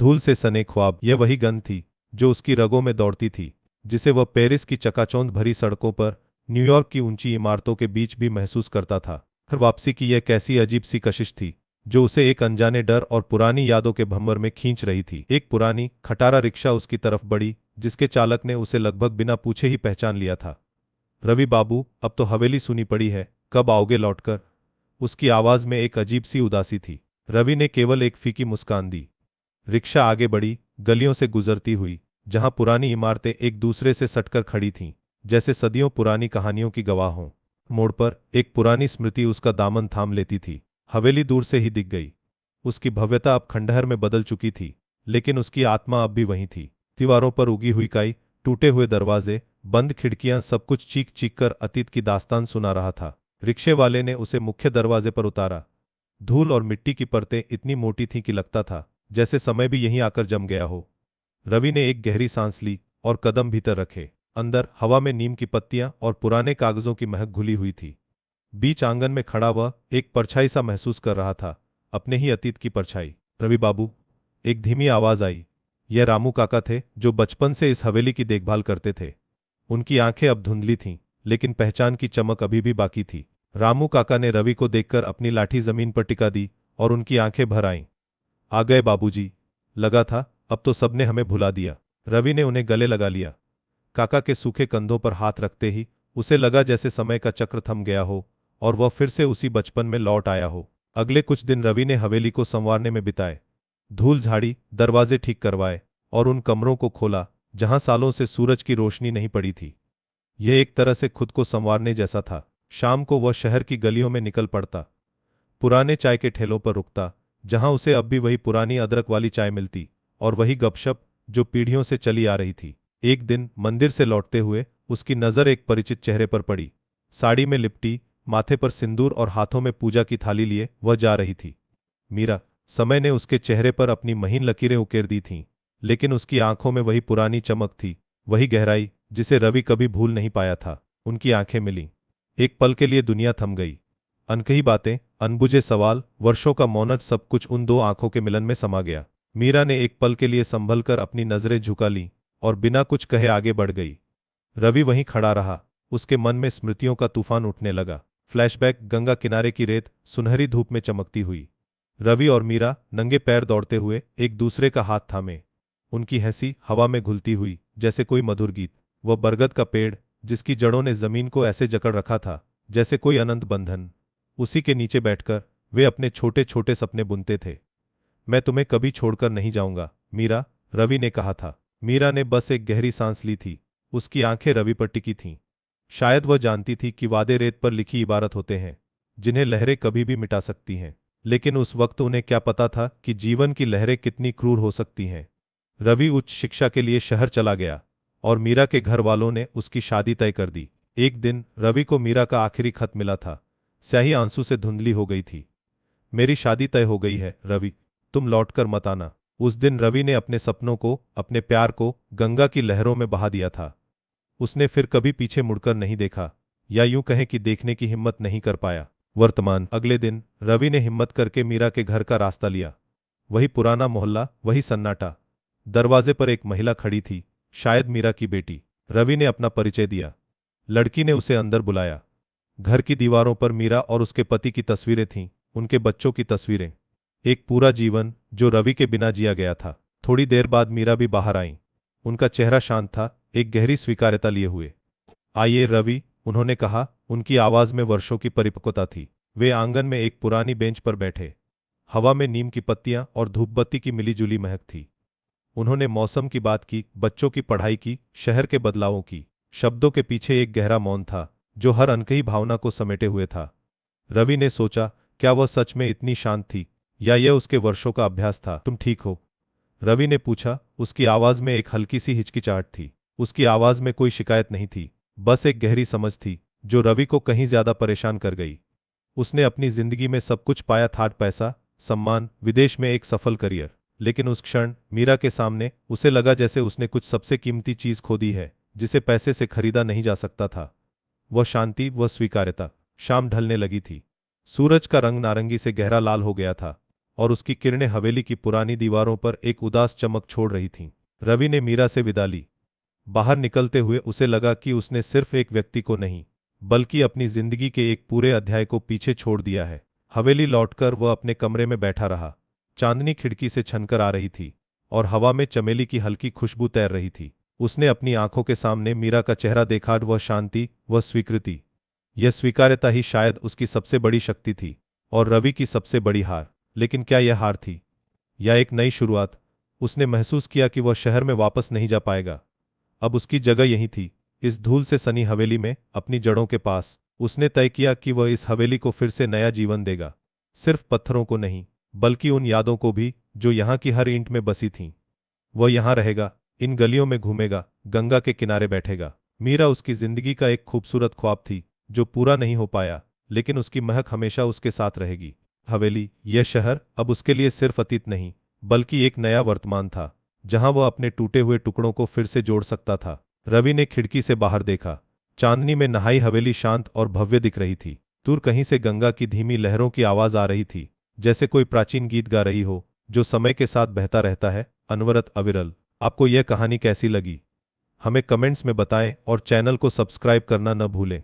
धूल से सने ख्वाब, यह वही गंध थी जो उसकी रगों में दौड़ती थी, जिसे वह पेरिस की चकाचौंध भरी सड़कों पर, न्यूयॉर्क की ऊंची इमारतों के बीच भी महसूस करता था। घर वापसी की यह कैसी अजीब सी कशिश थी जो उसे एक अनजाने डर और पुरानी यादों के भंवर में खींच रही थी। एक पुरानी खटारा रिक्शा उसकी तरफ बढ़ी, जिसके चालक ने उसे लगभग बिना पूछे ही पहचान लिया था। रवि बाबू, अब तो हवेली सुनी पड़ी है, कब आओगे लौटकर? उसकी आवाज में एक अजीब सी उदासी थी। रवि ने केवल एक फीकी मुस्कान दी। रिक्शा आगे बढ़ी, गलियों से गुजरती हुई, जहां पुरानी इमारतें एक दूसरे से सटकर खड़ी थीं, जैसे सदियों पुरानी कहानियों की गवाह हों। मोड़ पर एक पुरानी स्मृति उसका दामन थाम लेती थी। हवेली दूर से ही दिख गई। उसकी भव्यता अब खंडहर में बदल चुकी थी, लेकिन उसकी आत्मा अब भी वहीं थी। दीवारों पर उगी हुई काई, टूटे हुए दरवाजे, बंद खिड़कियां, सब कुछ चीख चीख कर अतीत की दास्तान सुना रहा था। रिक्शे वाले ने उसे मुख्य दरवाजे पर उतारा। धूल और मिट्टी की परतें इतनी मोटी थीं कि लगता था जैसे समय भी यहीं आकर जम गया हो। रवि ने एक गहरी सांस ली और कदम भीतर रखे। अंदर हवा में नीम की पत्तियां और पुराने कागजों की महक घुली हुई थी। बीच आंगन में खड़ा वह एक परछाई सा महसूस कर रहा था, अपने ही अतीत की परछाई। रवि बाबू, एक धीमी आवाज आई। यह रामू काका थे जो बचपन से इस हवेली की देखभाल करते थे। उनकी आंखें अब धुंधली थीं, लेकिन पहचान की चमक अभी भी बाकी थी। रामू काका ने रवि को देखकर अपनी लाठी जमीन पर टिका दी और उनकी आंखें भर आईं। आ गए बाबूजी, लगा था अब तो सबने हमें भुला दिया। रवि ने उन्हें गले लगा लिया। काका के सूखे कंधों पर हाथ रखते ही उसे लगा जैसे समय का चक्र थम गया हो और वह फिर से उसी बचपन में लौट आया हो। अगले कुछ दिन रवि ने हवेली को संवारने में बिताए। धूल झाड़ी, दरवाजे ठीक करवाए और उन कमरों को खोला जहां सालों से सूरज की रोशनी नहीं पड़ी थी। यह एक तरह से खुद को संवारने जैसा था। शाम को वह शहर की गलियों में निकल पड़ता, पुराने चाय के ठेलों पर रुकता, जहां उसे अब भी वही पुरानी अदरक वाली चाय मिलती और वही गपशप जो पीढ़ियों से चली आ रही थी। एक दिन मंदिर से लौटते हुए उसकी नजर एक परिचित चेहरे पर पड़ी। साड़ी में लिपटी, माथे पर सिंदूर और हाथों में पूजा की थाली लिए वह जा रही थी। मीरा। समय ने उसके चेहरे पर अपनी महीन लकीरें उकेर दी थीं, लेकिन उसकी आंखों में वही पुरानी चमक थी, वही गहराई जिसे रवि कभी भूल नहीं पाया था। उनकी आंखें मिलीं। एक पल के लिए दुनिया थम गई। अनकही बातें, अनबुझे सवाल, वर्षों का मौन, सब कुछ उन दो आंखों के मिलन में समा गया। मीरा ने एक पल के लिए संभल कर अपनी नजरें झुका लीं और बिना कुछ कहे आगे बढ़ गई। रवि वहीं खड़ा रहा। उसके मन में स्मृतियों का तूफान उठने लगा। फ्लैशबैक, गंगा किनारे की रेत सुनहरी धूप में चमकती हुई, रवि और मीरा नंगे पैर दौड़ते हुए एक दूसरे का हाथ थामे, उनकी हंसी हवा में घुलती हुई जैसे कोई मधुर गीत। वह बरगद का पेड़ जिसकी जड़ों ने जमीन को ऐसे जकड़ रखा था जैसे कोई अनंत बंधन, उसी के नीचे बैठकर वे अपने छोटे छोटे सपने बुनते थे। मैं तुम्हें कभी छोड़कर नहीं जाऊंगा मीरा, रवि ने कहा था। मीरा ने बस एक गहरी सांस ली थी। उसकी आंखें रवि पर टिकी थीं। शायद वह जानती थी कि वादे रेत पर लिखी इबारत होते हैं जिन्हें लहरें कभी भी मिटा सकती हैं, लेकिन उस वक्त उन्हें क्या पता था कि जीवन की लहरें कितनी क्रूर हो सकती हैं। रवि उच्च शिक्षा के लिए शहर चला गया और मीरा के घर वालों ने उसकी शादी तय कर दी। एक दिन रवि को मीरा का आखिरी खत मिला था। स्याही आंसू से धुंधली हो गई थी। मेरी शादी तय हो गई है रवि, तुम लौटकर मत आना। उस दिन रवि ने अपने सपनों को, अपने प्यार को गंगा की लहरों में बहा दिया था। उसने फिर कभी पीछे मुड़कर नहीं देखा, या यूं कहें कि देखने की हिम्मत नहीं कर पाया। वर्तमान। अगले दिन रवि ने हिम्मत करके मीरा के घर का रास्ता लिया। वही पुराना मोहल्ला, वही सन्नाटा। दरवाजे पर एक महिला खड़ी थी, शायद मीरा की बेटी। रवि ने अपना परिचय दिया। लड़की ने उसे अंदर बुलाया। घर की दीवारों पर मीरा और उसके पति की तस्वीरें थीं, उनके बच्चों की तस्वीरें। एक पूरा जीवन जो रवि के बिना जिया गया था। थोड़ी देर बाद मीरा भी बाहर आईं। उनका चेहरा शांत था, एक गहरी स्वीकार्यता लिए हुए। आइए रवि, उन्होंने कहा। उनकी आवाज में वर्षों की परिपक्वता थी। वे आंगन में एक पुरानी बेंच पर बैठे। हवा में नीम की पत्तियां और धूपबत्ती की मिलीजुली महक थी। उन्होंने मौसम की बात की, बच्चों की पढ़ाई की, शहर के बदलावों की। शब्दों के पीछे एक गहरा मौन था जो हर अनकही भावना को समेटे हुए था। रवि ने सोचा, क्या वह सच में इतनी शांत थी या यह उसके वर्षों का अभ्यास था। तुम ठीक हो? रवि ने पूछा। उसकी आवाज में एक हल्की सी हिचकिचाहट थी। उसकी आवाज में कोई शिकायत नहीं थी, बस एक गहरी समझ थी जो रवि को कहीं ज्यादा परेशान कर गई। उसने अपनी जिंदगी में सब कुछ पाया था, पैसा, सम्मान, विदेश में एक सफल करियर, लेकिन उस क्षण मीरा के सामने उसे लगा जैसे उसने कुछ सबसे कीमती चीज खो दी है जिसे पैसे से खरीदा नहीं जा सकता था। वह शांति, वह स्वीकार्यता। शाम ढलने लगी थी। सूरज का रंग नारंगी से गहरा लाल हो गया था। और उसकी किरणें हवेली की पुरानी दीवारों पर एक उदास चमक छोड़ रही थीं। रवि ने मीरा से विदा ली। बाहर निकलते हुए उसे लगा कि उसने सिर्फ एक व्यक्ति को नहीं, बल्कि अपनी जिंदगी के एक पूरे अध्याय को पीछे छोड़ दिया है। हवेली लौटकर वह अपने कमरे में बैठा रहा। चांदनी खिड़की से छनकर आ रही थी और हवा में चमेली की हल्की खुशबू तैर रही थी। उसने अपनी आंखों के सामने मीरा का चेहरा देखा। वह शांति, वह स्वीकृति, यह स्वीकार्यता ही शायद उसकी सबसे बड़ी शक्ति थी और रवि की सबसे बड़ी हार। लेकिन क्या यह हार थी या एक नई शुरुआत? उसने महसूस किया कि वह शहर में वापस नहीं जा पाएगा। अब उसकी जगह यहीं थी, इस धूल से सनी हवेली में, अपनी जड़ों के पास। उसने तय किया कि वह इस हवेली को फिर से नया जीवन देगा, सिर्फ पत्थरों को नहीं, बल्कि उन यादों को भी जो यहाँ की हर ईंट में बसी थीं। वह यहाँ रहेगा, इन गलियों में घूमेगा, गंगा के किनारे बैठेगा। मीरा उसकी जिंदगी का एक खूबसूरत ख्वाब थी जो पूरा नहीं हो पाया, लेकिन उसकी महक हमेशा उसके साथ रहेगी। हवेली, यह शहर अब उसके लिए सिर्फ अतीत नहीं, बल्कि एक नया वर्तमान था, जहां वह अपने टूटे हुए टुकड़ों को फिर से जोड़ सकता था। रवि ने खिड़की से बाहर देखा। चांदनी में नहाई हवेली शांत और भव्य दिख रही थी। दूर कहीं से गंगा की धीमी लहरों की आवाज आ रही थी, जैसे कोई प्राचीन गीत गा रही हो जो समय के साथ बहता रहता है, अनवरत, अविरल। आपको यह कहानी कैसी लगी? हमें कमेंट्स में बताएं और चैनल को सब्सक्राइब करना न भूलें।